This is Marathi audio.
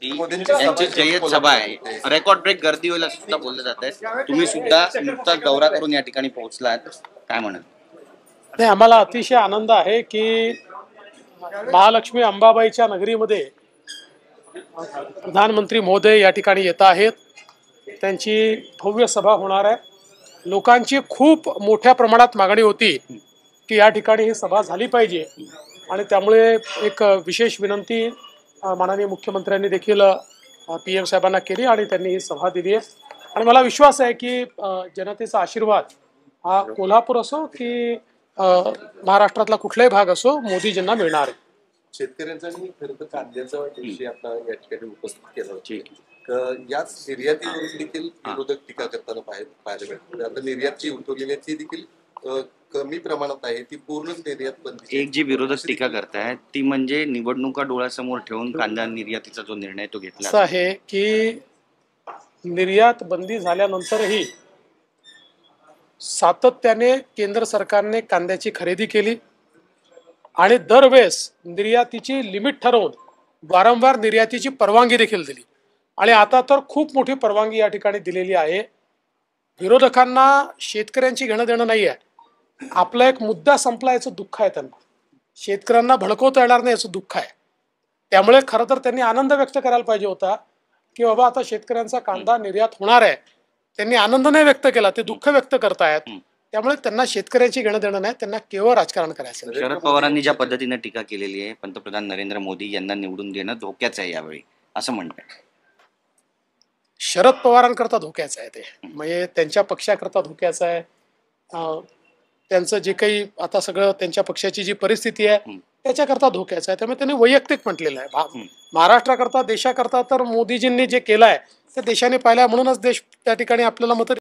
यांची जय्यत सभा आहे, रेकॉर्ड ब्रेक गर्दी होईल असं सुद्धा बोललं जात आहे. तुम्ही सुद्धा नुकताच दौरा करून या ठिकाणी पोहोचलात, काय म्हणाल? नाही, आम्हाला अतिशय आनंद आहे की महालक्ष्मी अंबाबाईच्या नगरीमध्ये प्रधानमंत्री महोदय या ठिकाणी येत आहेत. त्यांची भव्य सभा होणार आहे. लोकांची खूप मोठ्या प्रमाणात मागणी होती की या ठिकाणी ही सभा झाली पाहिजे आणि त्यामुळे एक विशेष विनंती माननीय मुख्यमंत्र्यांनी देखील PM साहेबांना केली आणि त्यांनी ही सभा दिली आहे. आणि मला विश्वास आहे की जनतेचा आशीर्वाद हा कोल्हापूर असो की महाराष्ट्रातला कुठलाही भाग असो मोदीजींना मिळणार आहे. शेतकऱ्यांचा आणि खरं तर कांद्याचा विषय आपला या ठिकाणी उपस्थित केला. याच निर्यातीवरून देखील विरोधक टीका करताना पाहायला मिळतात. आता निर्यात जी उठवलेली आहे ती देखील कमी प्रमाणात आहे, ती पूर्णच निर्यात बंदी. एक जी विरोधक टीका करतायत ती म्हणजे निवडणुका डोळ्यासमोर ठेवून कांदा निर्यातीचा जो निर्णय तो घेतला असं आहे की निर्यात बंदी झाल्यानंतरही सातत्याने केंद्र सरकारने कांद्याची खरेदी केली आणि दरवेळेस निर्यातीची लिमिट ठरवून वारंवार निर्यातीची परवानगी देखील दिली आणि आता तर खूप मोठी परवानगी या ठिकाणी दिलेली आहे. विरोधकांना शेतकऱ्यांची घेणं देणं नाही आहे. आपला एक मुद्दा संपला याचं दुःख आहे त्यांना. शेतकऱ्यांना भडकवता येणार नाही याचं दुःख आहे. त्यामुळे खरं तर त्यांनी आनंद व्यक्त करायला पाहिजे होता की बाबा आता शेतकऱ्यांचा कांदा निर्यात होणार आहे. त्यांनी आनंद नाही व्यक्त केला, ते दुःख व्यक्त करतायत. त्यामुळे त्यांना शेतकऱ्यांची घेणं देणं नाही, त्यांना केवळ राजकारण करायचं. शरद पवारांनी ज्या पद्धतीने टीका केलेली आहे, पंतप्रधान नरेंद्र मोदी यांना निवडून देणं धोक्याचं आहे यावेळी असं म्हणतात. शरद पवारांकरता धोक्याचं आहे ते, म्हणजे त्यांच्या पक्षाकरता धोक्याचं आहे. त्यांचं जे काही आता सगळं त्यांच्या पक्षाची जी परिस्थिती आहे त्याच्याकरता धोक्याचं आहे. त्यामुळे त्यांनी वैयक्तिक म्हटलेलं आहे. महाराष्ट्राकरता देशाकरता तर मोदीजींनी जे केलं आहे ते देशाने पाहिलं, म्हणूनच देश त्या ठिकाणी आपल्याला मत